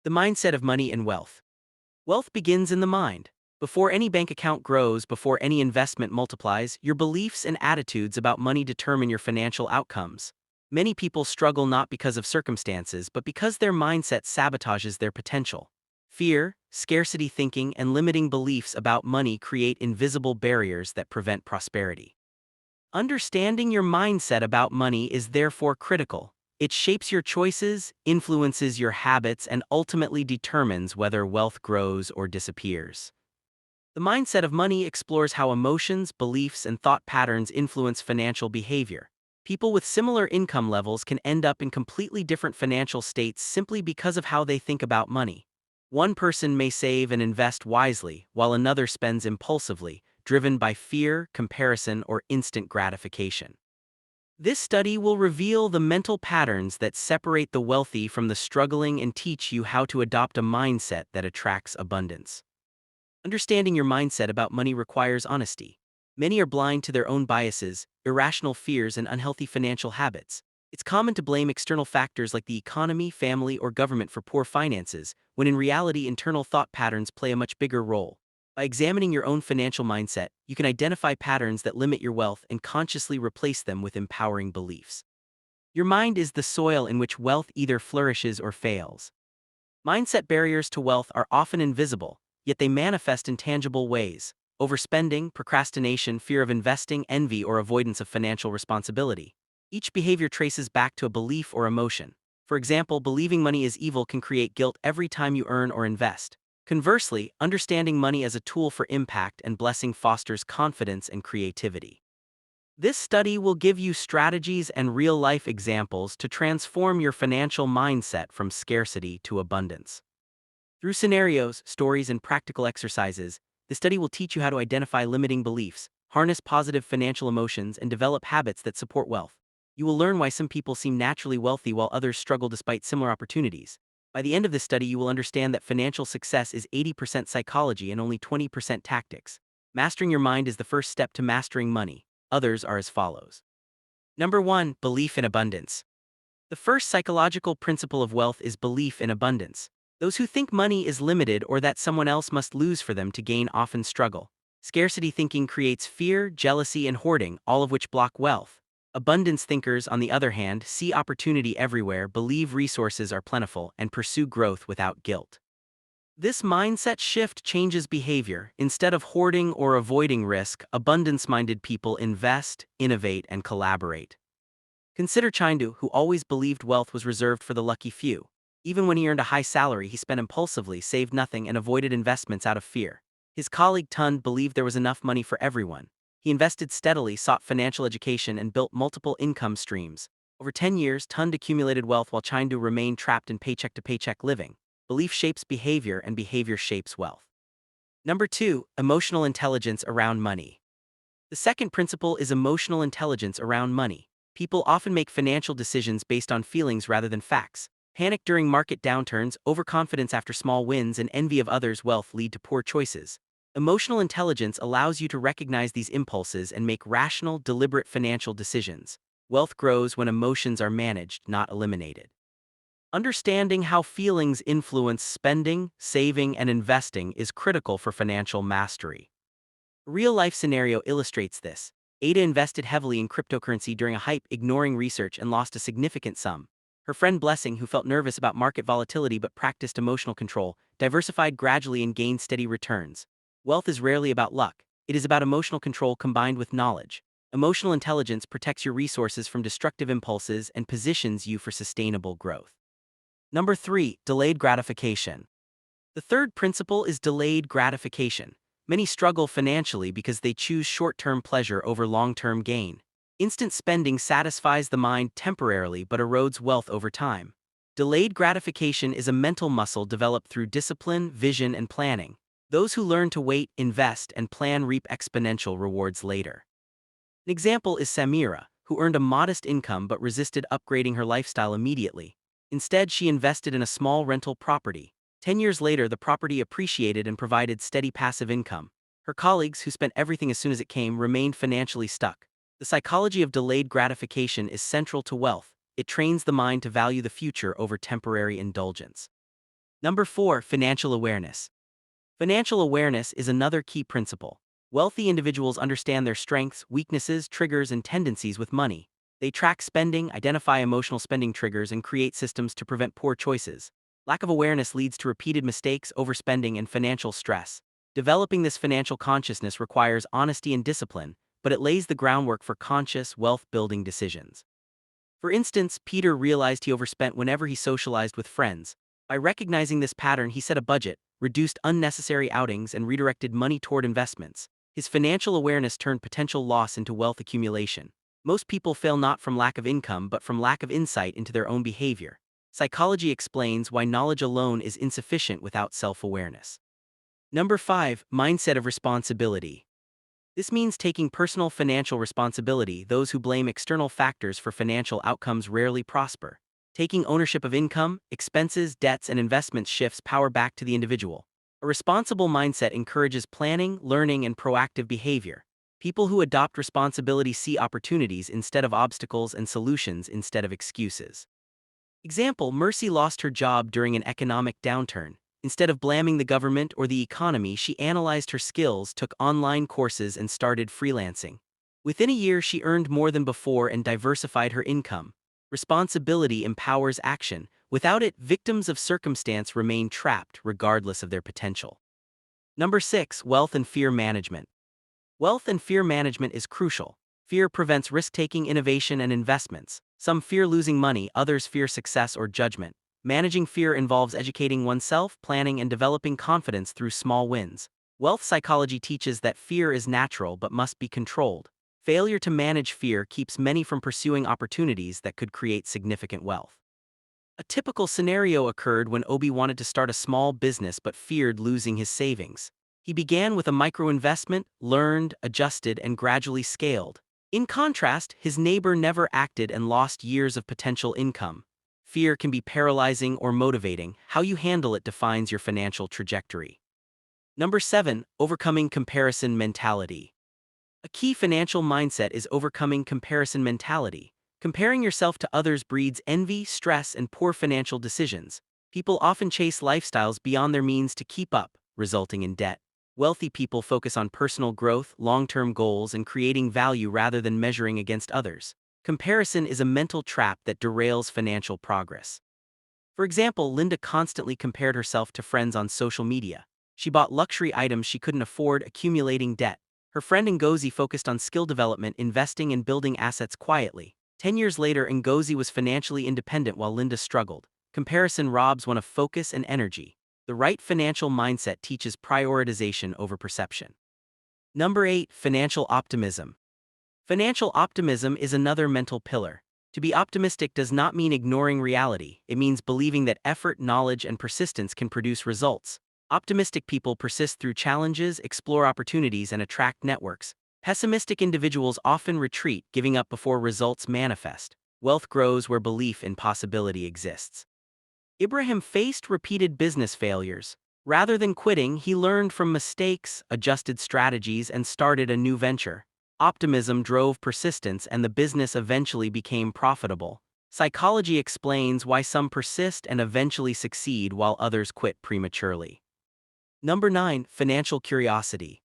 The mindset of money and wealth. Wealth begins in the mind. Before any bank account grows, before any investment multiplies, your beliefs and attitudes about money determine your financial outcomes. Many people struggle not because of circumstances, but because their mindset sabotages their potential. Fear, scarcity thinking, and limiting beliefs about money create invisible barriers that prevent prosperity. Understanding your mindset about money is therefore critical. It shapes your choices, influences your habits, and ultimately determines whether wealth grows or disappears. The mindset of money explores how emotions, beliefs, and thought patterns influence financial behavior. People with similar income levels can end up in completely different financial states simply because of how they think about money. One person may save and invest wisely, while another spends impulsively, driven by fear, comparison, or instant gratification. This study will reveal the mental patterns that separate the wealthy from the struggling and teach you how to adopt a mindset that attracts abundance. Understanding your mindset about money requires honesty. Many are blind to their own biases, irrational fears, and unhealthy financial habits. It's common to blame external factors like the economy, family, or government for poor finances, when in reality internal thought patterns play a much bigger role. By examining your own financial mindset, you can identify patterns that limit your wealth and consciously replace them with empowering beliefs. Your mind is the soil in which wealth either flourishes or fails. Mindset barriers to wealth are often invisible, yet they manifest in tangible ways: overspending, procrastination, fear of investing, envy, or avoidance of financial responsibility. Each behavior traces back to a belief or emotion. For example, believing money is evil can create guilt every time you earn or invest. Conversely, understanding money as a tool for impact and blessing fosters confidence and creativity. This study will give you strategies and real-life examples to transform your financial mindset from scarcity to abundance. Through scenarios, stories, and practical exercises, the study will teach you how to identify limiting beliefs, harness positive financial emotions, and develop habits that support wealth. You will learn why some people seem naturally wealthy while others struggle despite similar opportunities. By the end of this study, you will understand that financial success is 80% psychology and only 20% tactics. Mastering your mind is the first step to mastering money. Others are as follows. Number 1. Belief in abundance. The first psychological principle of wealth is belief in abundance. Those who think money is limited or that someone else must lose for them to gain often struggle. Scarcity thinking creates fear, jealousy, and hoarding, all of which block wealth. Abundance thinkers, on the other hand, see opportunity everywhere, believe resources are plentiful, and pursue growth without guilt. This mindset shift changes behavior. Instead of hoarding or avoiding risk, abundance-minded people invest, innovate, and collaborate. Consider Chindu, who always believed wealth was reserved for the lucky few. Even when he earned a high salary, he spent impulsively, saved nothing, and avoided investments out of fear. His colleague Tun believed there was enough money for everyone. He invested steadily, sought financial education, and built multiple income streams. Over 10 years, Tun accumulated wealth while Chindu remained trapped in paycheck-to-paycheck living. Belief shapes behavior, and behavior shapes wealth. Number 2. Emotional intelligence around money. The second principle is emotional intelligence around money. People often make financial decisions based on feelings rather than facts. Panic during market downturns, overconfidence after small wins, and envy of others' wealth lead to poor choices. Emotional intelligence allows you to recognize these impulses and make rational, deliberate financial decisions. Wealth grows when emotions are managed, not eliminated. Understanding how feelings influence spending, saving, and investing is critical for financial mastery. A real-life scenario illustrates this. Ada invested heavily in cryptocurrency during a hype, ignoring research, and lost a significant sum. Her friend Blessing, who felt nervous about market volatility but practiced emotional control, diversified gradually and gained steady returns. Wealth is rarely about luck. It is about emotional control combined with knowledge. Emotional intelligence protects your resources from destructive impulses and positions you for sustainable growth. Number 3. Delayed gratification. The third principle is delayed gratification. Many struggle financially because they choose short-term pleasure over long-term gain. Instant spending satisfies the mind temporarily but erodes wealth over time. Delayed gratification is a mental muscle developed through discipline, vision, and planning. Those who learn to wait, invest, and plan reap exponential rewards later. An example is Samira, who earned a modest income but resisted upgrading her lifestyle immediately. Instead, she invested in a small rental property. 10 years later, the property appreciated and provided steady passive income. Her colleagues, who spent everything as soon as it came, remained financially stuck. The psychology of delayed gratification is central to wealth. It trains the mind to value the future over temporary indulgence. Number 4. Financial awareness. Financial awareness is another key principle. Wealthy individuals understand their strengths, weaknesses, triggers, and tendencies with money. They track spending, identify emotional spending triggers, and create systems to prevent poor choices. Lack of awareness leads to repeated mistakes, overspending, and financial stress. Developing this financial consciousness requires honesty and discipline, but it lays the groundwork for conscious, wealth-building decisions. For instance, Peter realized he overspent whenever he socialized with friends. By recognizing this pattern, he set a budget, reduced unnecessary outings, and redirected money toward investments. His financial awareness turned potential loss into wealth accumulation. Most people fail not from lack of income but from lack of insight into their own behavior. Psychology explains why knowledge alone is insufficient without self-awareness. Number 5. Mindset of responsibility. This means taking personal financial responsibility. Those who blame external factors for financial outcomes rarely prosper. Taking ownership of income, expenses, debts, and investments shifts power back to the individual. A responsible mindset encourages planning, learning, and proactive behavior. People who adopt responsibility see opportunities instead of obstacles and solutions instead of excuses. Example: Mercy lost her job during an economic downturn. Instead of blaming the government or the economy, she analyzed her skills, took online courses, and started freelancing. Within a year, she earned more than before and diversified her income. Responsibility empowers action. Without it, victims of circumstance remain trapped regardless of their potential. Number 6. Wealth and fear management. Wealth and fear management is crucial. Fear prevents risk-taking, innovation, and investments. Some fear losing money, others fear success or judgment. Managing fear involves educating oneself, planning, and developing confidence through small wins. Wealth psychology teaches that fear is natural but must be controlled. Failure to manage fear keeps many from pursuing opportunities that could create significant wealth. A typical scenario occurred when Obi wanted to start a small business but feared losing his savings. He began with a micro-investment, learned, adjusted, and gradually scaled. In contrast, his neighbor never acted and lost years of potential income. Fear can be paralyzing or motivating. How you handle it defines your financial trajectory. Number 7. Overcoming comparison mentality. A key financial mindset is overcoming comparison mentality. Comparing yourself to others breeds envy, stress, and poor financial decisions. People often chase lifestyles beyond their means to keep up, resulting in debt. Wealthy people focus on personal growth, long-term goals, and creating value rather than measuring against others. Comparison is a mental trap that derails financial progress. For example, Linda constantly compared herself to friends on social media. She bought luxury items she couldn't afford, accumulating debt. Her friend Ngozi focused on skill development, investing, and building assets quietly. 10 years later, Ngozi was financially independent while Linda struggled. Comparison robs one of focus and energy. The right financial mindset teaches prioritization over perception. Number 8. Financial optimism. Financial optimism is another mental pillar. To be optimistic does not mean ignoring reality. It means believing that effort, knowledge, and persistence can produce results. Optimistic people persist through challenges, explore opportunities, and attract networks. Pessimistic individuals often retreat, giving up before results manifest. Wealth grows where belief in possibility exists. Ibrahim faced repeated business failures. Rather than quitting, he learned from mistakes, adjusted strategies, and started a new venture. Optimism drove persistence, and the business eventually became profitable. Psychology explains why some persist and eventually succeed while others quit prematurely. Number 9. Financial curiosity.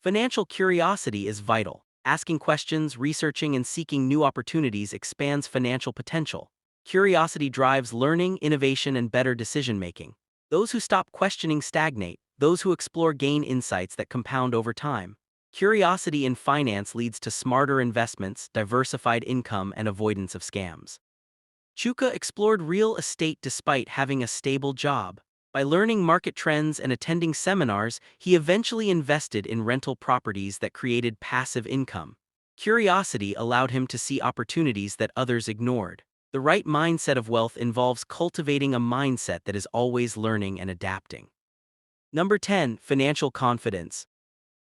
Financial curiosity is vital. Asking questions, researching, and seeking new opportunities expands financial potential. Curiosity drives learning, innovation, and better decision-making. Those who stop questioning stagnate. Those who explore gain insights that compound over time. Curiosity in finance leads to smarter investments, diversified income, and avoidance of scams. Chuka explored real estate despite having a stable job. By learning market trends and attending seminars, he eventually invested in rental properties that created passive income. Curiosity allowed him to see opportunities that others ignored. The right mindset of wealth involves cultivating a mindset that is always learning and adapting. Number 10. Financial confidence.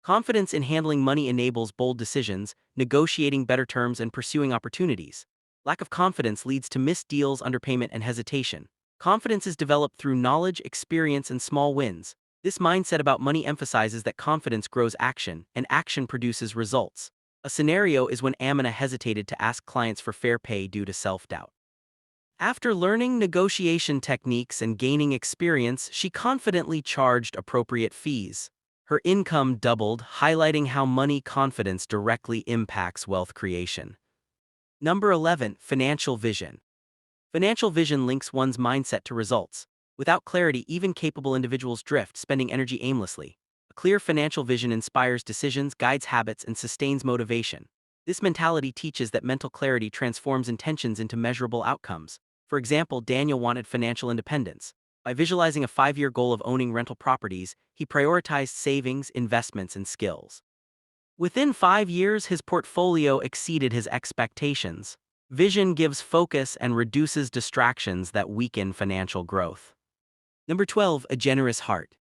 Confidence in handling money enables bold decisions, negotiating better terms, and pursuing opportunities. Lack of confidence leads to missed deals, underpayment, and hesitation. Confidence is developed through knowledge, experience, and small wins. This mindset about money emphasizes that confidence grows action, and action produces results. A scenario is when Amina hesitated to ask clients for fair pay due to self-doubt. After learning negotiation techniques and gaining experience, she confidently charged appropriate fees. Her income doubled, highlighting how money confidence directly impacts wealth creation. Number 11. Financial vision. Financial vision links one's mindset to results. Without clarity, even capable individuals drift, spending energy aimlessly. A clear financial vision inspires decisions, guides habits, and sustains motivation. This mentality teaches that mental clarity transforms intentions into measurable outcomes. For example, Daniel wanted financial independence. By visualizing a 5-year goal of owning rental properties, he prioritized savings, investments, and skills. Within 5 years, his portfolio exceeded his expectations. Vision gives focus and reduces distractions that weaken financial growth. Number 12. A generous heart.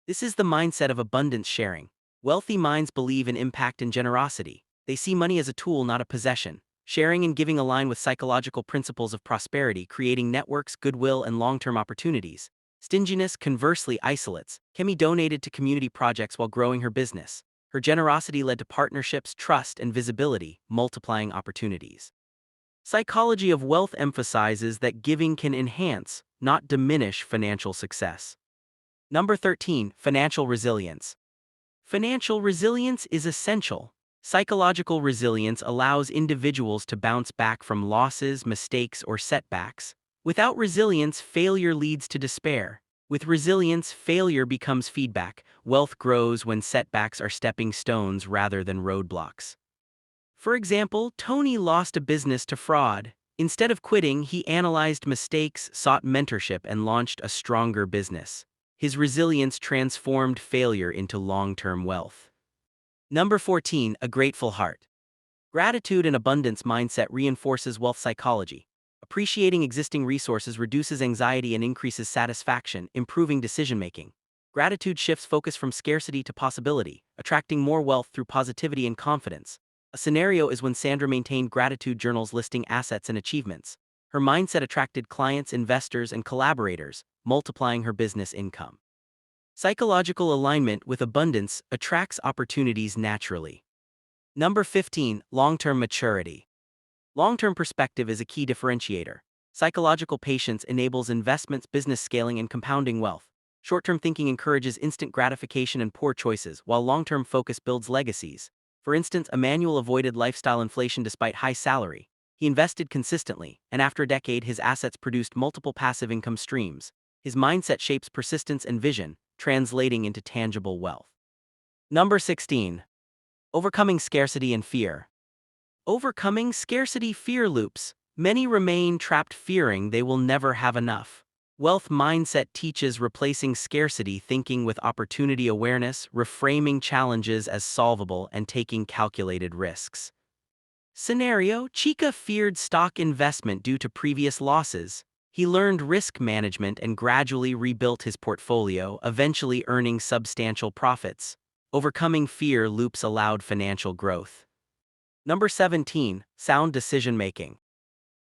This is the mindset of abundance sharing. Wealthy minds believe in impact and generosity. They see money as a tool, not a possession. Sharing and giving align with psychological principles of prosperity, creating networks, goodwill, and long-term opportunities. Stinginess, conversely, isolates. Kemi donated to community projects while growing her business. Her generosity led to partnerships, trust, and visibility, multiplying opportunities. Psychology of wealth emphasizes that giving can enhance, not diminish, financial success. Number 13. Financial resilience. Financial resilience is essential. Psychological resilience allows individuals to bounce back from losses, mistakes, or setbacks. Without resilience, failure leads to despair. With resilience, failure becomes feedback. Wealth grows when setbacks are stepping stones rather than roadblocks. For example, Tony lost a business to fraud. Instead of quitting, he analyzed mistakes, sought mentorship, and launched a stronger business. His resilience transformed failure into long-term wealth. Number 14. A grateful heart. Gratitude and abundance mindset reinforces wealth psychology. Appreciating existing resources reduces anxiety and increases satisfaction, improving decision-making. Gratitude shifts focus from scarcity to possibility, attracting more wealth through positivity and confidence. A scenario is when Sandra maintained gratitude journals listing assets and achievements. Her mindset attracted clients, investors, and collaborators, multiplying her business income. Psychological alignment with abundance attracts opportunities naturally. Number 15. Long-term maturity. Long-term perspective is a key differentiator. Psychological patience enables investments, business scaling, and compounding wealth. Short-term thinking encourages instant gratification and poor choices, while long-term focus builds legacies. For instance, Emmanuel avoided lifestyle inflation despite high salary. He invested consistently, and after a decade, his assets produced multiple passive income streams. His mindset shapes persistence and vision, translating into tangible wealth. Number 16. Overcoming scarcity and fear. Overcoming scarcity fear loops. Many remain trapped fearing they will never have enough. Wealth mindset teaches replacing scarcity thinking with opportunity awareness, reframing challenges as solvable, and taking calculated risks. Scenario: Chica feared stock investment due to previous losses. He learned risk management and gradually rebuilt his portfolio, eventually earning substantial profits. Overcoming fear loops allowed financial growth. Number 17. Sound decision-making.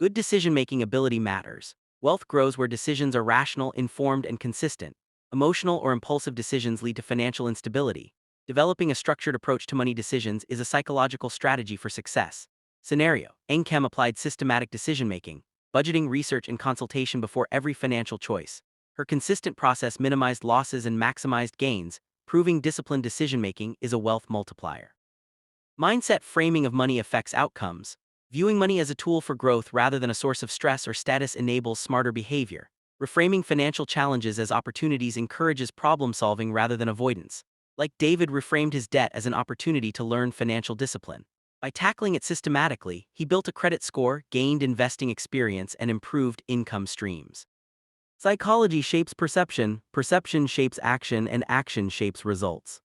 Good decision-making ability matters. Wealth grows where decisions are rational, informed, and consistent. Emotional or impulsive decisions lead to financial instability. Developing a structured approach to money decisions is a psychological strategy for success. Scenario: Engkem applied systematic decision-making, budgeting, research, and consultation before every financial choice. Her consistent process minimized losses and maximized gains, proving disciplined decision-making is a wealth multiplier. Mindset framing of money affects outcomes. Viewing money as a tool for growth rather than a source of stress or status enables smarter behavior. Reframing financial challenges as opportunities encourages problem-solving rather than avoidance. Like David reframed his debt as an opportunity to learn financial discipline. By tackling it systematically, he built a credit score, gained investing experience, and improved income streams. Psychology shapes perception, perception shapes action, and action shapes results.